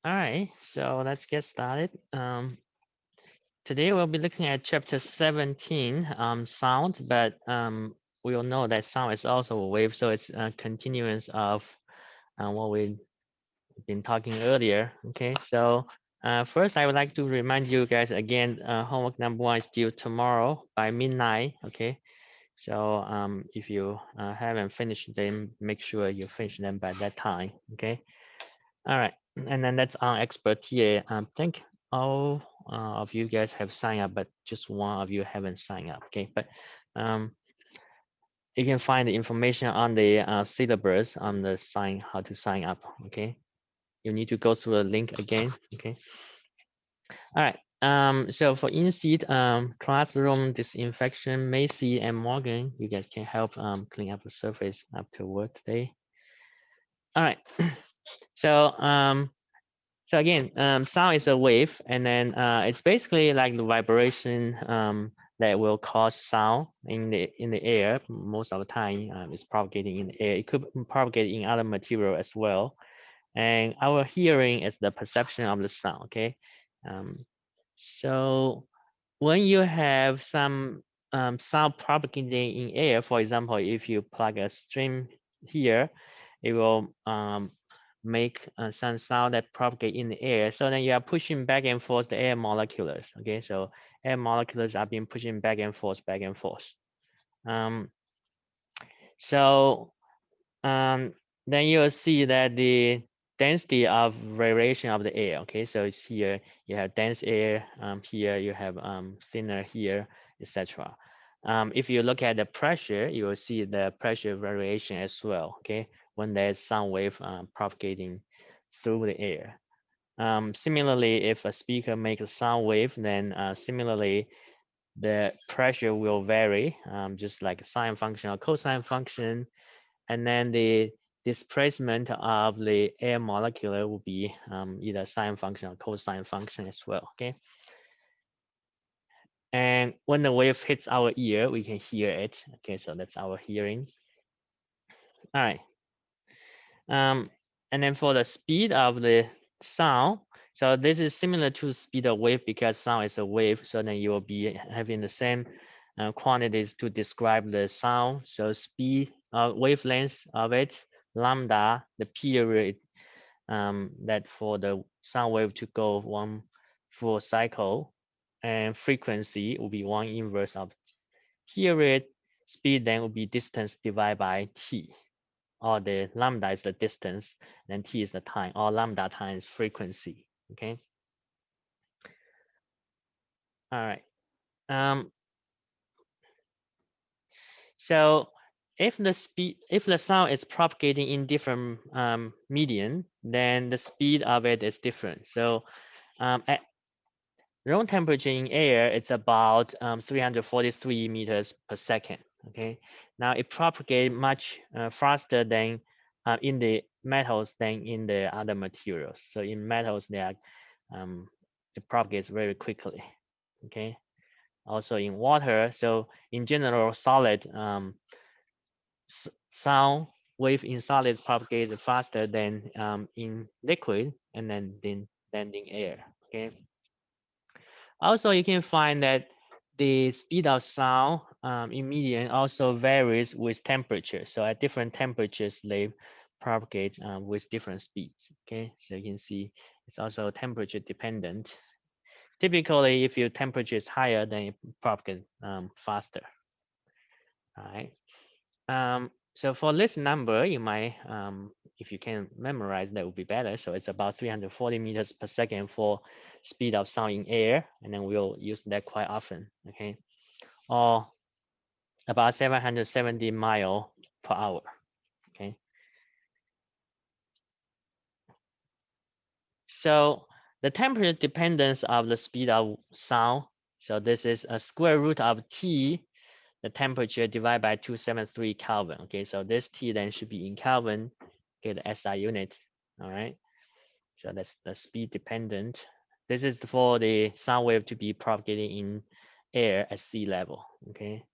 All right, so let's get started. Today we'll be looking at chapter 17, sound, but we all know that sound is also a wave, so it's a continuance of what we've been talking earlier. Okay, so first I would like to remind you guys again, homework number 1 is due tomorrow by midnight. Okay, so if you haven't finished them, make sure you finish them by that time. Okay. All right, and then that's on expert TA. I think all of you guys have signed up, but just one of you haven't signed up. Okay, but um, you can find the information on the syllabus on the how to sign up. Okay, you need to go through the link again. Okay, all right. So for in-seat classroom disinfection, Macy and Morgan, you guys can help clean up the surface afterward today. All right. So So again, sound is a wave, and then it's basically like the vibration that will cause sound in the air. Most of the time, it's propagating in the air. It could propagate in other material as well. And our hearing is the perception of the sound. Okay, um, so when you have some sound propagating in air, for example, if you plug a stream here, it will make some sound that propagate in the air. So then you are pushing back and forth the air molecules. Okay, so air molecules are being pushing back and forth, back and forth. Um, so then you'll see that the density of variation of the air. Okay, so it's here you have dense air, here you have thinner here, etc. If you look at the pressure, you will see the pressure variation as well. Okay, when there's sound wave propagating through the air. Similarly, if a speaker makes a sound wave, then similarly the pressure will vary, just like a sine function or cosine function, and then the displacement of the air molecule will be either sine function or cosine function as well. Okay, and when the wave hits our ear, we can hear it. Okay, so that's our hearing. All right. And then for the speed of the sound, so this is similar to speed of wave because sound is a wave. So then you will be having the same quantities to describe the sound. So speed, wavelength of it, lambda, the period that for the sound wave to go one full cycle, and frequency will be one inverse of period. Speed then will be distance divided by t, or the lambda is the distance, and t is the time, or lambda times frequency. Okay. All right. Um, so if the sound is propagating in different medium, then the speed of it is different. So at room temperature in air, it's about 343 meters per second. Okay. Now it propagates much faster than in the metals than in the other materials. So in metals, they are it propagates very quickly. Okay. Also in water, so in general, solid sound wave in solid propagate faster than in liquid, and then in air. Okay. Also, you can find that the speed of sound in medium also varies with temperature. So at different temperatures, they propagate with different speeds. Okay, so you can see it's also temperature dependent. Typically, if your temperature is higher, then it propagates faster. All right. So for this number, you might, if you can memorize, that would be better. So it's about 340 meters per second for speed of sound in air, and then we'll use that quite often, okay? Or about 770 mile per hour, okay? So the temperature dependence of the speed of sound, so this is a square root of T, the temperature divided by 273 Kelvin, okay? So this T then should be in Kelvin, okay, the SI unit, all right? So that's the speed dependent. This is for the sound wave to be propagating in air at sea level. Okay.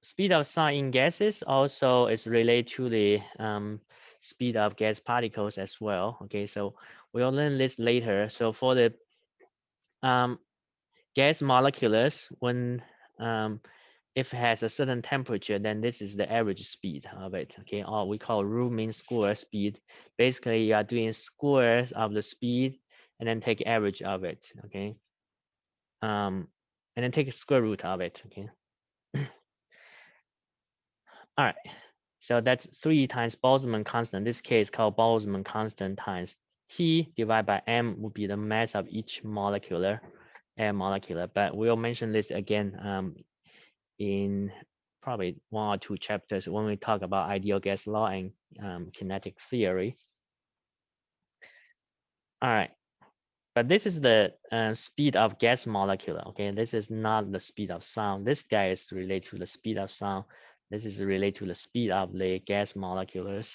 Speed of sound in gases also is related to the speed of gas particles as well. Okay, so we'll learn this later. So for the gas molecules, when if it has a certain temperature, then this is the average speed of it. Okay, or we call root mean square speed. Basically, you are doing squares of the speed and then take average of it. Okay, and then take a square root of it. Okay, all right. So that's 3 times Boltzmann constant. In this case, called Boltzmann constant times T divided by M would be the mass of each molecular, air molecular. But we'll mention this again in probably 1 or 2 chapters when we talk about ideal gas law and kinetic theory. All right. But this is the speed of gas molecule. Okay, this is not the speed of sound. This guy is related to the speed of sound. This is related to the speed of the gas molecules.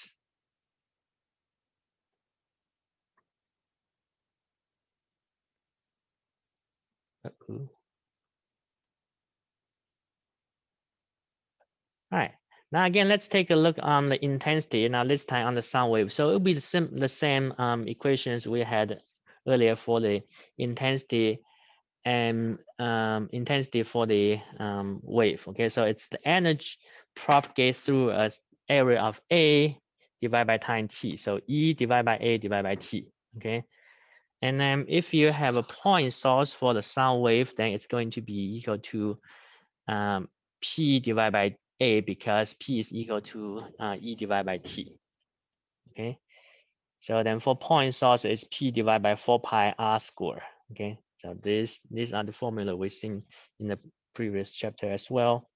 All right. Now again, let's take a look on the intensity. Now this time on the sound wave. So it'll be the same equations we had earlier for the intensity and intensity for the wave. Okay, so it's the energy propagate through a area of A divided by time t. So E divided by A divided by t. Okay, and then if you have a point source for the sound wave, then it's going to be equal to P divided by A because P is equal to E divided by T. Okay, so then for point source, it's P divided by 4 pi R square. Okay, so these are the formula we've seen in the previous chapter as well.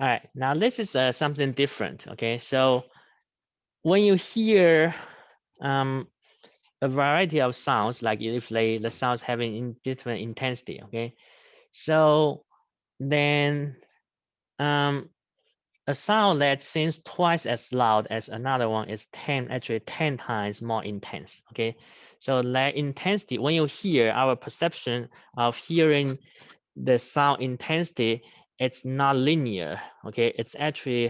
All right, now this is something different. Okay, so when you hear a variety of sounds, like if the sounds having different intensity, okay, so then a sound that seems twice as loud as another one is actually 10 times more intense. Okay, so that intensity, when you hear, our perception of hearing the sound intensity, it's not linear. Okay, it's actually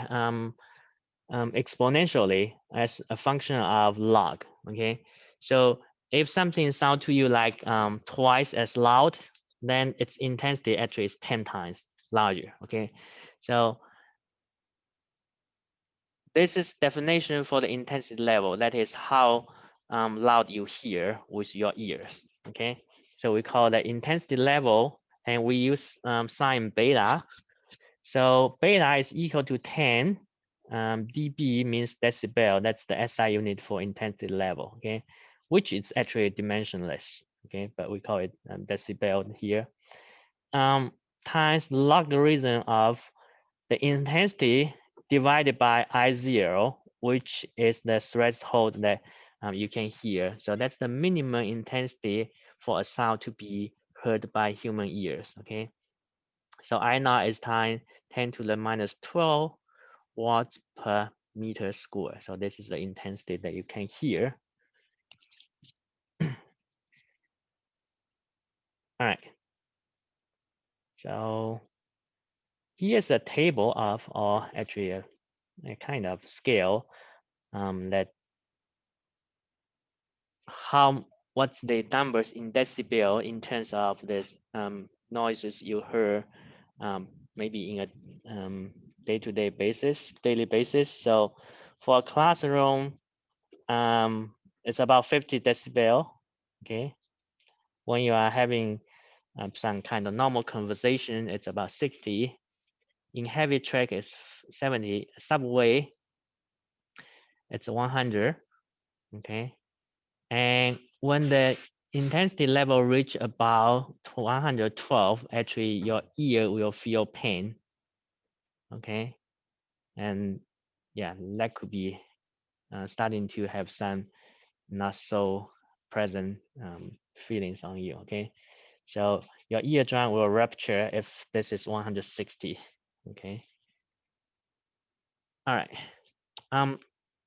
exponentially as a function of log. Okay, so if something sounds to you like twice as loud, then its intensity actually is 10 times larger. Okay, so this is definition for the intensity level. That is how loud you hear with your ears. Okay, so we call that intensity level, and we use sign beta. So beta is equal to 10. dB means decibel. That's the SI unit for intensity level. Okay, which is actually dimensionless. Okay, but we call it decibel here. Times logarithm of the intensity divided by I0, which is the threshold that you can hear. So that's the minimum intensity for a sound to be heard by human ears. Okay, so I0 is times 10 to the minus 12 watts per meter square. So this is the intensity that you can hear. All right. So here's a table of, or actually a kind of scale that what's the numbers in decibel in terms of this noises you heard maybe in a day-to-day basis, daily basis. So for a classroom, it's about 50 decibel. Okay, when you are having some kind of normal conversation, it's about 60. In heavy track, it's 70. Subway, it's 100. Okay, and when the intensity level reach about 112, actually your ear will feel pain. Okay, and yeah, that could be starting to have some not so present feelings on you. Okay, so your eardrum will rupture if this is 160. Okay, all right.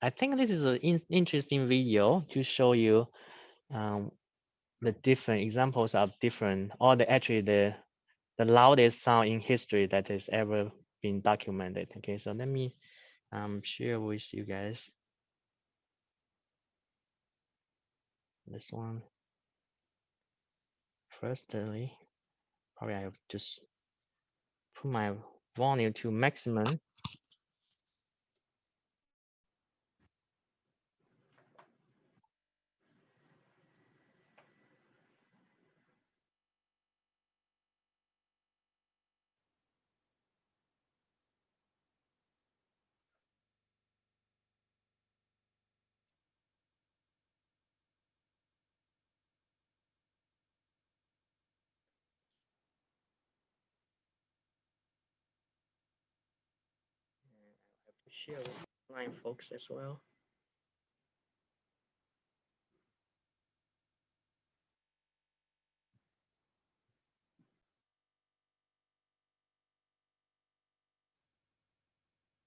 I think this is an interesting video to show you the different examples of different, or actually the loudest sound in history that has ever been documented. Okay, so let me share with you guys. This one. Firstly, probably I'll just put my volume to maximum. Share with blind folks as well.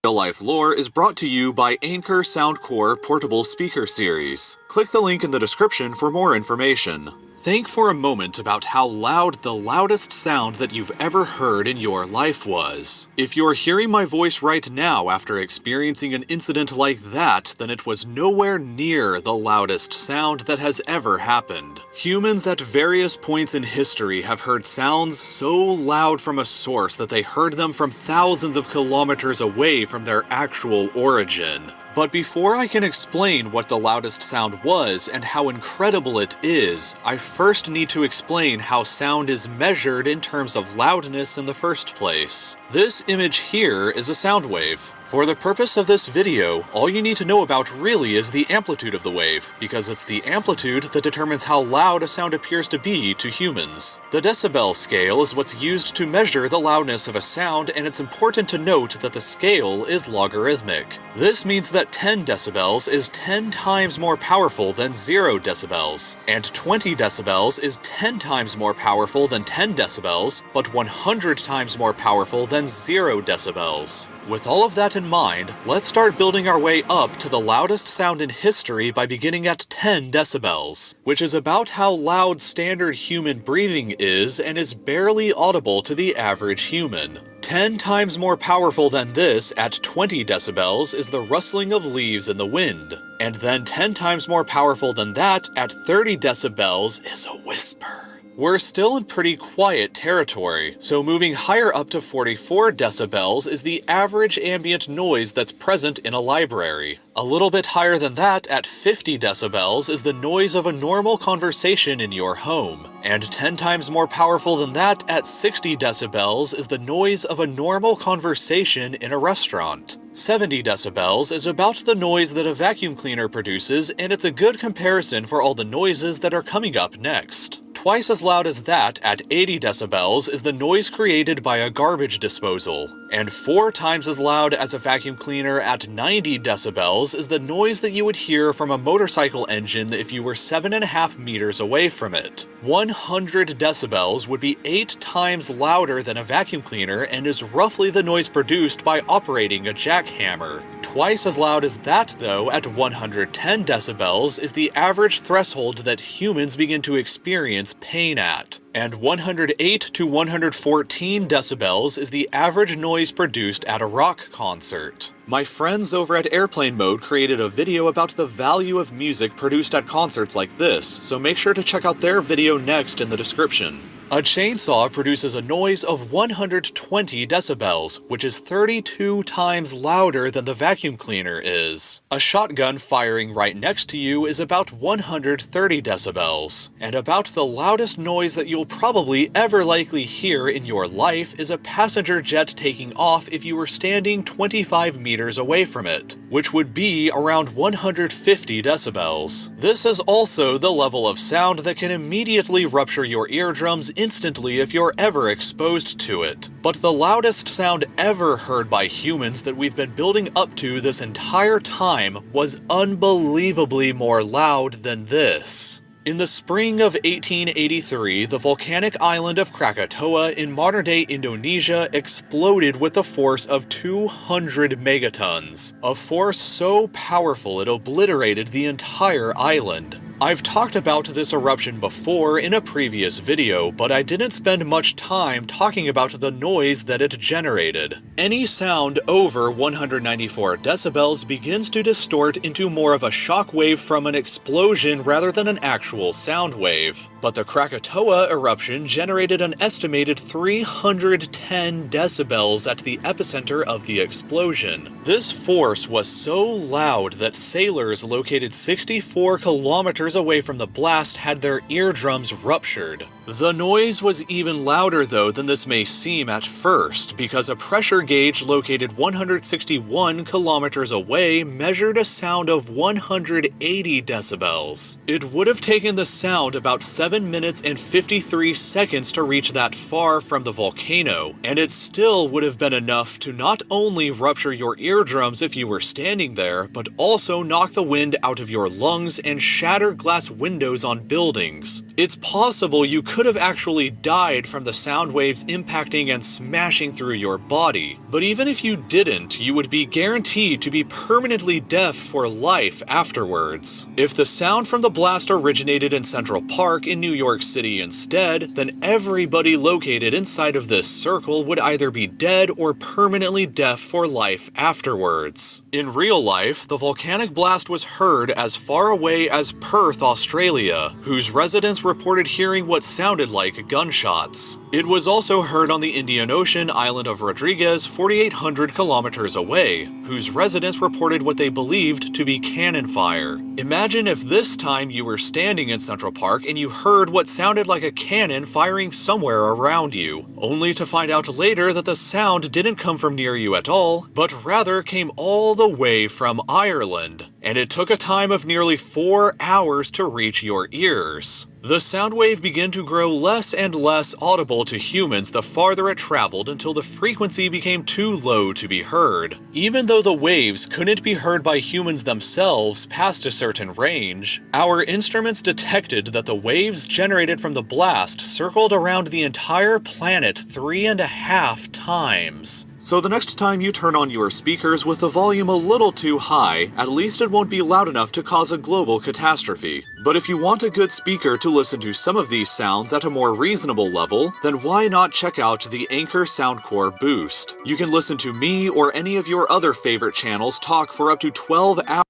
Real Life Lore is brought to you by Anchor Soundcore Portable Speaker Series. Click the link in the description for more information. Think for a moment about how loud the loudest sound that you've ever heard in your life was. If you're hearing my voice right now after experiencing an incident like that, then it was nowhere near the loudest sound that has ever happened. Humans at various points in history have heard sounds so loud from a source that they heard them from thousands of kilometers away from their actual origin. But before I can explain what the loudest sound was and how incredible it is, I first need to explain how sound is measured in terms of loudness in the first place. This image here is a sound wave. For the purpose of this video, all you need to know about really is the amplitude of the wave, because it's the amplitude that determines how loud a sound appears to be to humans. The decibel scale is what's used to measure the loudness of a sound, and it's important to note that the scale is logarithmic. This means that 10 decibels is 10 times more powerful than 0 decibels, and 20 decibels is 10 times more powerful than 10 decibels, but 100 times more powerful than 0 decibels. With all of that in mind, let's start building our way up to the loudest sound in history by beginning at 10 decibels, which is about how loud standard human breathing is and is barely audible to the average human. 10 times more powerful than this at 20 decibels is the rustling of leaves in the wind, and then 10 times more powerful than that at 30 decibels is a whisper. We're still in pretty quiet territory, so moving higher up to 44 decibels is the average ambient noise that's present in a library. A little bit higher than that, at 50 decibels, is the noise of a normal conversation in your home. And 10 times more powerful than that, at 60 decibels, is the noise of a normal conversation in a restaurant. 70 decibels is about the noise that a vacuum cleaner produces, and it's a good comparison for all the noises that are coming up next. Twice as loud as that, at 80 decibels, is the noise created by a garbage disposal. And 4 times as loud as a vacuum cleaner at 90 decibels is the noise that you would hear from a motorcycle engine if you were 7.5 meters away from it. 100 decibels would be 8 times louder than a vacuum cleaner and is roughly the noise produced by operating a jackhammer. Twice as loud as that, though, at 110 decibels is the average threshold that humans begin to experience pain at. And 108 to 114 decibels is the average noise produced at a rock concert. My friends over at Airplane Mode created a video about the value of music produced at concerts like this, so make sure to check out their video next in the description. A chainsaw produces a noise of 120 decibels, which is 32 times louder than the vacuum cleaner is. A shotgun firing right next to you is about 130 decibels. And about the loudest noise that you'll probably ever likely hear in your life is a passenger jet taking off if you were standing 25 meters away from it, which would be around 150 decibels. This is also the level of sound that can immediately rupture your eardrums instantly if you're ever exposed to it. But the loudest sound ever heard by humans that we've been building up to this entire time was unbelievably more loud than this. In the spring of 1883, the volcanic island of Krakatoa in modern-day Indonesia exploded with a force of 200 megatons, a force so powerful it obliterated the entire island. I've talked about this eruption before in a previous video, but I didn't spend much time talking about the noise that it generated. Any sound over 194 decibels begins to distort into more of a shock wave from an explosion rather than an actual sound wave. But the Krakatoa eruption generated an estimated 310 decibels at the epicenter of the explosion. This force was so loud that sailors located 64 kilometers away from the blast had their eardrums ruptured. The noise was even louder though than this may seem at first, because a pressure gauge located 161 kilometers away measured a sound of 180 decibels. It would have taken the sound about 7 minutes and 53 seconds to reach that far from the volcano, and it still would have been enough to not only rupture your eardrums if you were standing there, but also knock the wind out of your lungs and shatter glass windows on buildings. It's possible you could have actually died from the sound waves impacting and smashing through your body. But even if you didn't, you would be guaranteed to be permanently deaf for life afterwards. If the sound from the blast originated in Central Park in New York City instead, then everybody located inside of this circle would either be dead or permanently deaf for life afterwards. In real life, the volcanic blast was heard as far away as Perth, Australia, whose residents reported hearing what sounded like gunshots. It was also heard on the Indian Ocean island of Rodriguez, 4,800 kilometers away, whose residents reported what they believed to be cannon fire. Imagine if this time you were standing in Central Park and you heard what sounded like a cannon firing somewhere around you, only to find out later that the sound didn't come from near you at all, but rather came all the way from Ireland, and it took a time of nearly 4 hours to reach your ears. The sound wave began to grow less and less audible to humans the farther it traveled until the frequency became too low to be heard. Even though the waves couldn't be heard by humans themselves past a certain range, our instruments detected that the waves generated from the blast circled around the entire planet 3.5 times. So the next time you turn on your speakers with the volume a little too high, at least it won't be loud enough to cause a global catastrophe. But if you want a good speaker to listen to some of these sounds at a more reasonable level, then why not check out the Anchor Soundcore Boost? You can listen to me or any of your other favorite channels talk for up to 12 hours.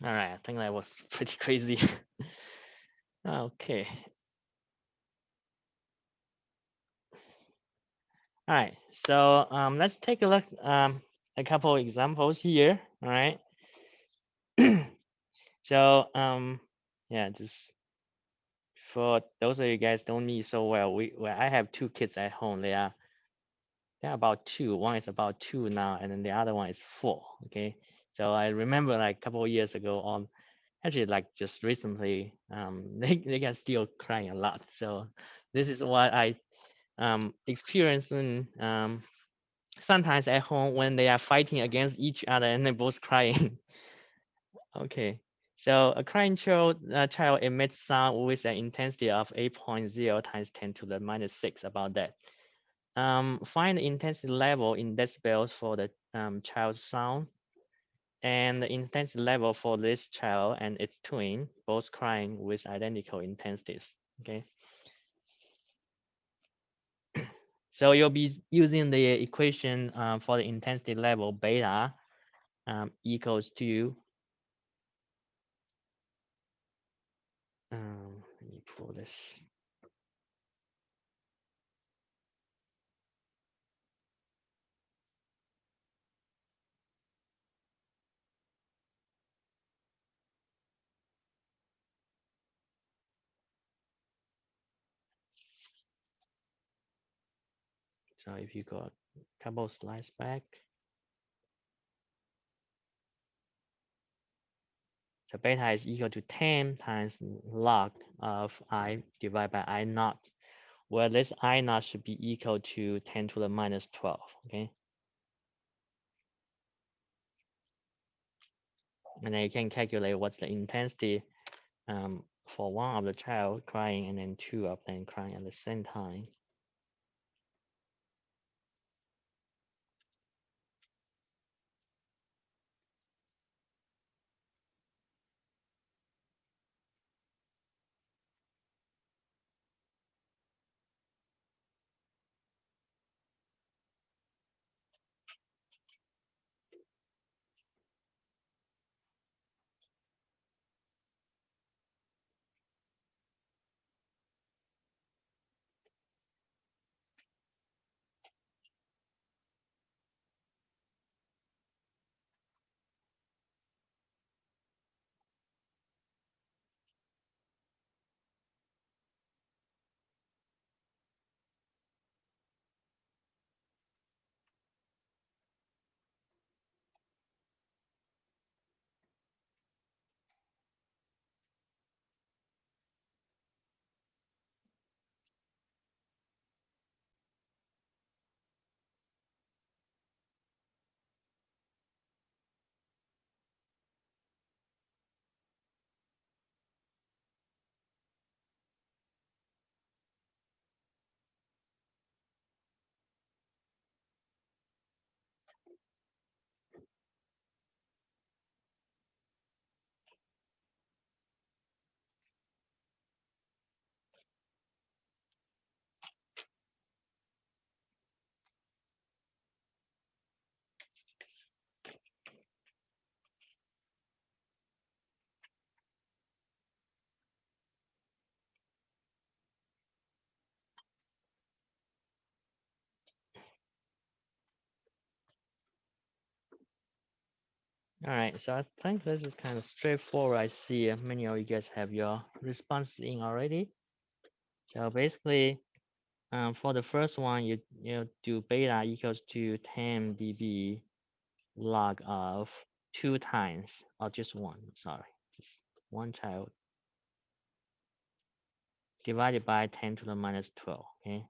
All right, I think that was pretty crazy. Okay. All right, so let's take a look a couple of examples here. All right. So yeah, just for those of you guys don't know me so well, I have 2 kids at home. They're about 2. One is about 2 now, and then the other one is 4. Okay. So I remember like a couple of years ago on actually like just recently, they are still crying a lot. So this is what I experiencing sometimes at home when they are fighting against each other and they're both crying. Okay. So a crying child emits sound with an intensity of 8.0 times 10 to the minus 6, about that. Find the intensity level in decibels for the child's sound, and the intensity level for this child and its twin, both crying with identical intensities. Okay. So you'll be using the equation for the intensity level beta equals to, let me pull this. So if you go a couple slides back, so beta is equal to 10 times log of I divided by I naught, where this I naught should be equal to 10 to the minus 12. Okay. And then you can calculate what's the intensity for one of the child crying and then two of them crying at the same time. All right, so I think this is kind of straightforward. I see many of you guys have your responses in already. So basically, for the first one, you do beta equals to 10 dB log of 2 times, or just one, sorry, just one child divided by 10 to the minus 12, okay?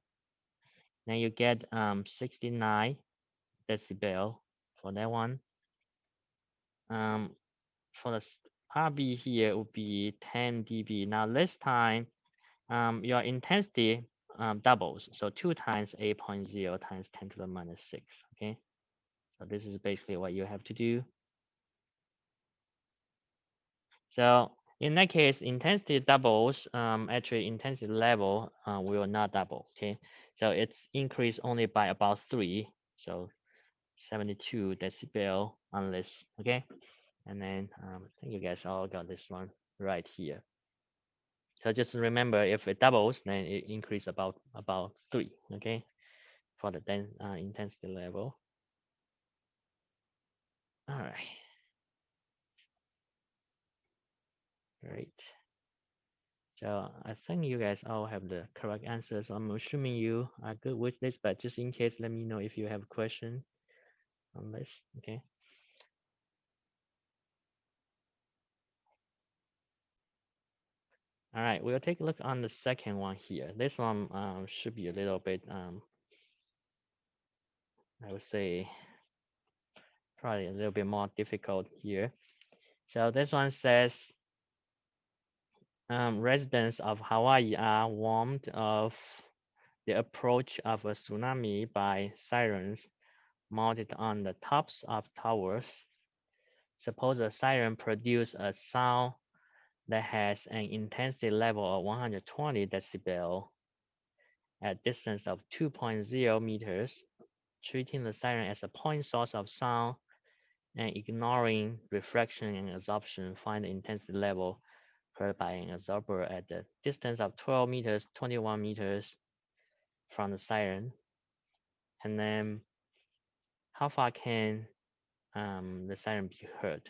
Then you get 69 decibel for that one. For the RB here would be 10 dB. Now this time, your intensity doubles, so 2 times 8.0 times 10 to the minus 6, okay? So this is basically what you have to do. So in that case, intensity doubles, actually intensity level will not double, okay? So it's increased only by about 3, so 72 decibel on this, okay? And then I think you guys all got this one right here. So just remember, if it doubles, then it increase about 3, okay, for the intensity level. All right, great. So I think you guys all have the correct answers. I'm assuming you are good with this, but just in case, let me know if you have a question on this, okay? All right, we'll take a look on the second one here. This one should be a little bit, I would say, probably a little bit more difficult here. So this one says, residents of Hawaii are warned of the approach of a tsunami by sirens mounted on the tops of towers. Suppose a siren produces a sound that has an intensity level of 120 decibel at distance of 2.0 meters, treating the siren as a point source of sound and ignoring reflection and absorption. Find the intensity level heard by an absorber at the distance of 12 meters, 21 meters from the siren. And then how far can the siren be heard?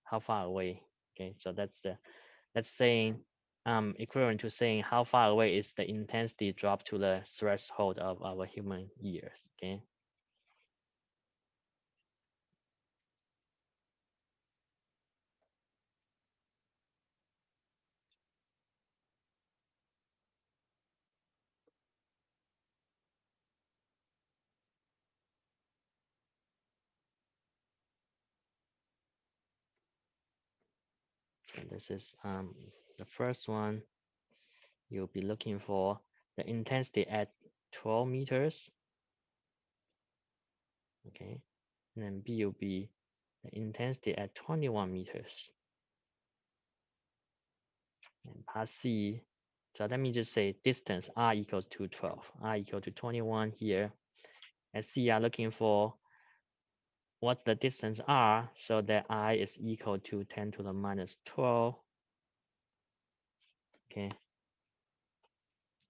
How far away? Okay, so that's saying equivalent to saying how far away is the intensity drop to the threshold of our human ears. Okay. So this is the first one. You'll be looking for the intensity at 12 meters. Okay, and then B will be the intensity at 21 meters. And part C, so let me just say distance R equals to 12, R equal to 21 here. And C are looking for what's the distance R, so that I is equal to 10 to the minus 12. Okay,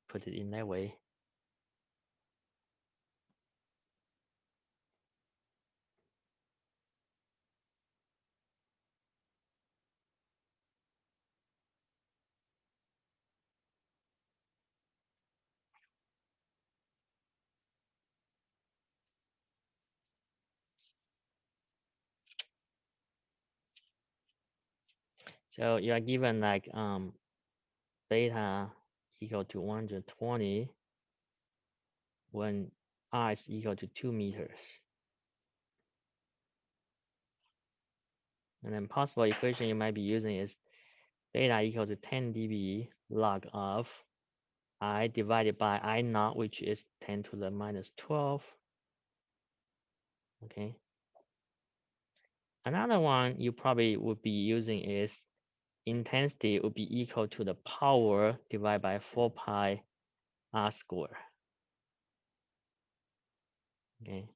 put it in that way. So you are given like beta equal to 120 when R is equal to 2 meters. And then possible equation you might be using is beta equal to 10 dB log of I divided by I naught, which is 10 to the minus 12. Okay. Another one you probably would be using is intensity would be equal to the power divided by 4 pi r square. Okay.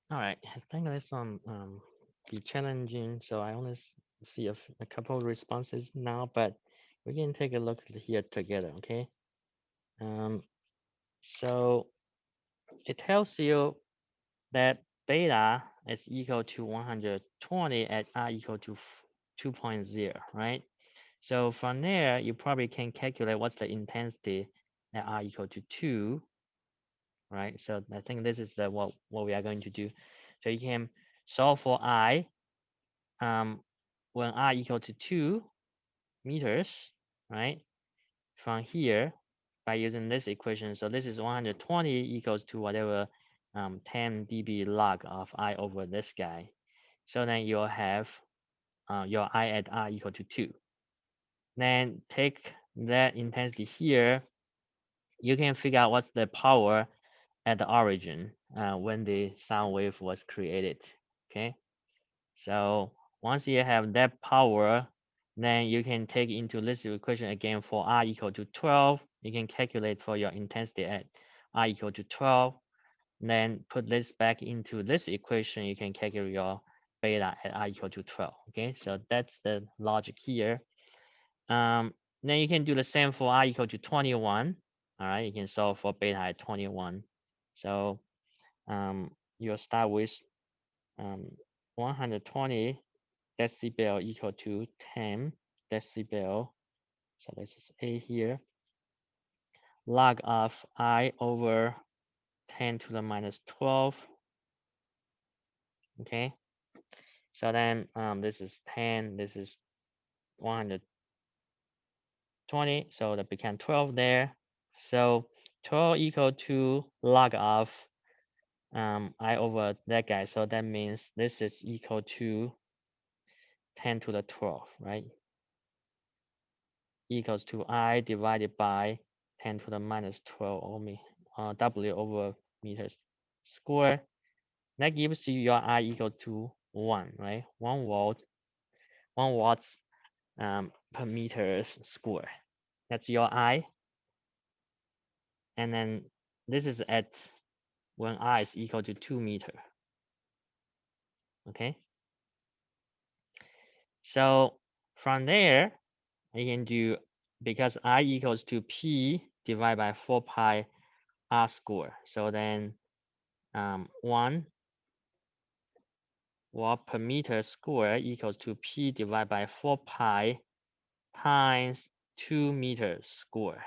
All right, I think this one be challenging, so I only see a couple of responses now, but we can take a look here together, okay? So it tells you that beta is equal to 120 at r equal to 2.0, right? So from there, you probably can calculate what's the intensity at r equal to 2, right? So I think this is the what we are going to do. So you can solve for I when r equal to 2 meters, right? From here, by using this equation, so this is 120 equals to whatever 10 dB log of I over this guy. So then you'll have your I at R equal to 2. Then take that intensity here. You can figure out what's the power at the origin when the sound wave was created. Okay, so once you have that power, then you can take into this equation again for R equal to 12. You can calculate for your intensity at R equal to 12. Then put this back into this equation. You can calculate your beta at R equal to 12. Okay, so that's the logic here. Then you can do the same for R equal to 21. All right, you can solve for beta at 21. So you'll start with um, 120 decibel equal to 10 decibel. So this is A here. Log of I over 10 to the minus 12. Okay. So then this is 10, this is 120. So that became 12 there. So 12 equal to log of I over that guy. So that means this is equal to 10 to the 12, right? Equals to I divided by 10 to the minus 12 ohms, W over meters square. That gives you your I equal to 1, right? 1 volt, 1 watts per meters square. That's your I. And then this is at when I is equal to 2 meter. Okay. So from there, you can do, because I equals to P divided by 4 pi R square. So then 1 watt per meter square equals to P divided by 4 pi times 2 meters square,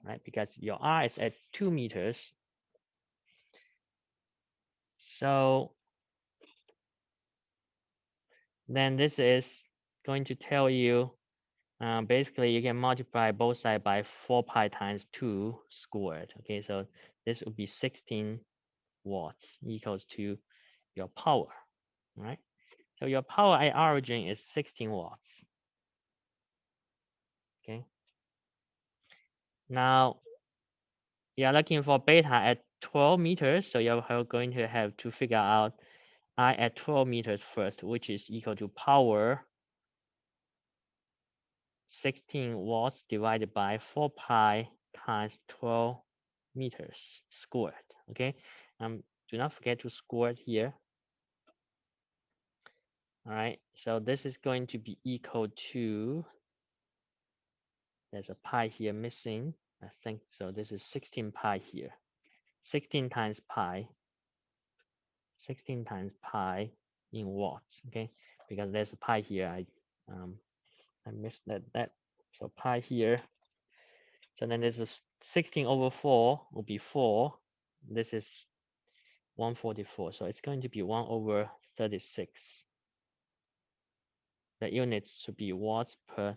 right? Because your R is at 2 meters. So then this is going to tell you, basically you can multiply both sides by 4 pi times 2 squared. Okay, so this would be 16 watts equals to your power, right? So your power at origin is 16 watts. Okay. Now you're looking for beta at 12 meters, so you're going to have to figure out I at 12 meters first, which is equal to power 16 watts divided by 4 pi times 12 meters squared. Okay, do not forget to square it here. All right, so this is going to be equal to, there's a pi here missing, I think, so this is 16 pi here. 16 times pi, 16 times pi in watts, okay? Because there's a pi here, I missed that. So pi here. So then this is 16 over 4 will be 4. This is 144. So it's going to be 1 over 36. The units should be watts per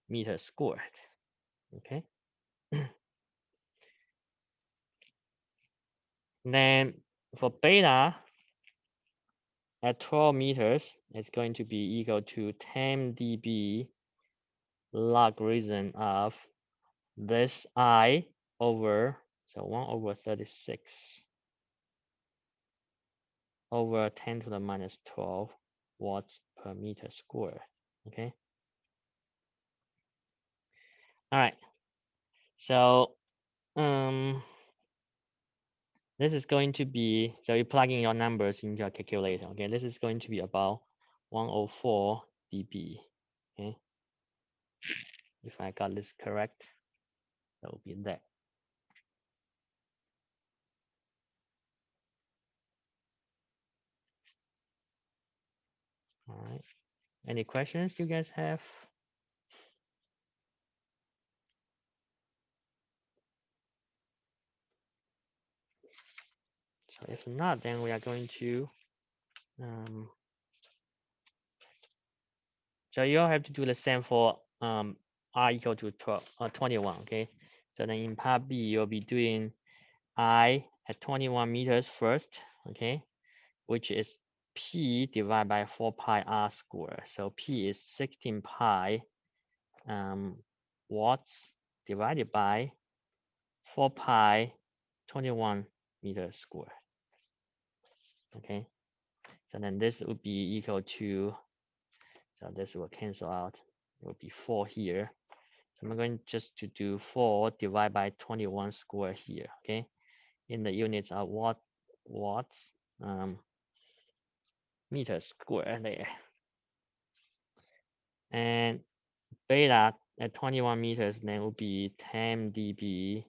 meter squared. Okay. Then for beta at 12 meters, it's going to be equal to 10 dB logarithm of this I over, so 1 over 36 over 10 to the minus 12 watts per meter square. Okay. All right. So this is going to be, so you're plugging your numbers into your calculator. Okay, this is going to be about 104 dB. Okay, if I got this correct, that will be that. All right. Any questions you guys have? So if not, then we are going to, so you all have to do the same for r equal to 12, 21, okay? So then in part B, you'll be doing I at 21 meters first, okay? Which is P divided by 4 pi r squared. So P is 16 pi watts divided by 4 pi 21 meters squared, okay? So then this would be equal to, so this will cancel out. It will be 4 here. So I'm going just to do 4 divided by 21 square here, okay? In the units of watts, meters square there. And beta at 21 meters, then will be 10 dB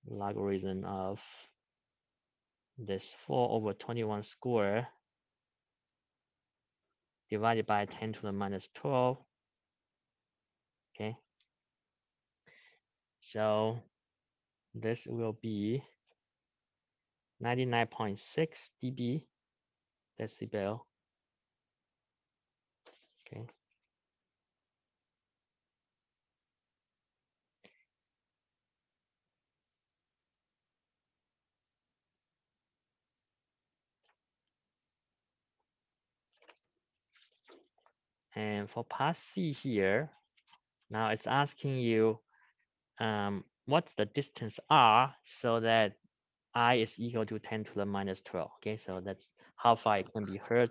logarithm of this 4 over 21 square divided by 10 to the minus 12, okay? So this will be 99.6 dB decibel, okay? And for part C here, now it's asking you what's the distance r so that I is equal to 10 to the minus 12. Okay, so that's how far it can be heard.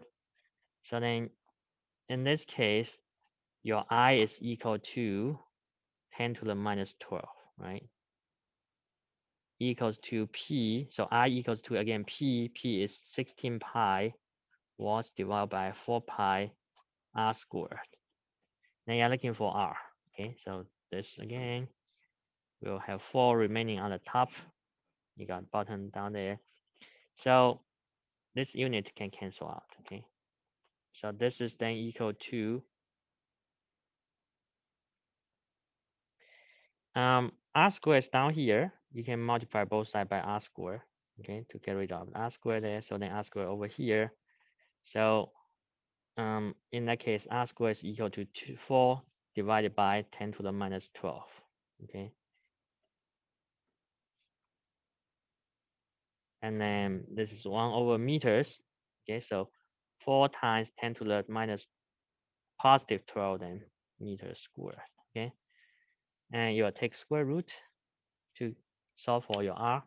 So then in this case, your I is equal to 10 to the minus 12, right? Equals to P. So I equals to, again, P. P is 16 pi watts divided by 4 pi r squared. Now you're looking for R. Okay, so this again, we'll have 4 remaining on the top. You got bottom down there. So this unit can cancel out, okay? So this is then equal to r squared is down here. You can multiply both sides by r squared, okay, to get rid of r squared there. So then r squared over here. So in that case, r squared is equal to 4 divided by 10 to the minus 12, okay? And then this is 1 over meters, okay? So 4 times 10 to the minus positive 12 then meters squared, okay? And you'll take square root to solve for your r.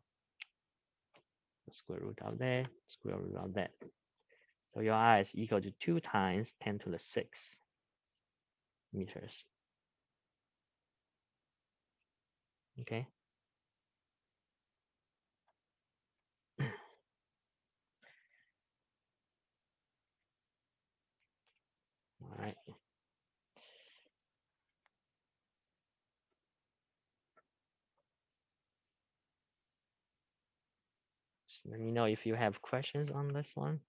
Square root of that, square root of that. So your r is equal to 2 times 10 to the 6 meters. Okay. All right. Just let me know if you have questions on this one.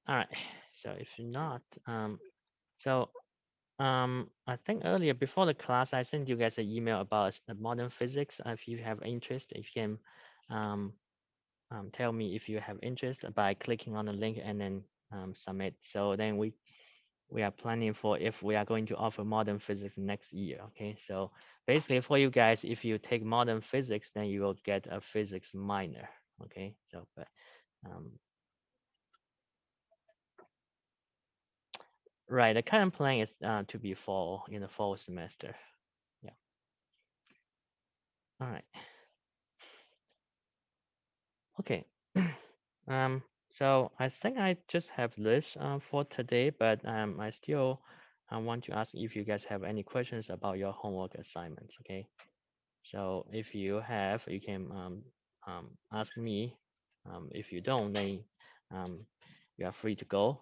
All right. So if not, I think earlier before the class, I sent you guys an email about the modern physics. If you have interest, if you can tell me if you have interest by clicking on the link and then submit. So then we are planning for if we are going to offer modern physics next year. Okay, so basically for you guys, if you take modern physics, then you will get a physics minor. Okay, so but right, the current plan is to be fall in the fall semester. Yeah. All right. Okay. So I think I just have this for today, but I still want to ask if you guys have any questions about your homework assignments. Okay. So if you have, you can ask me. If you don't, then you are free to go.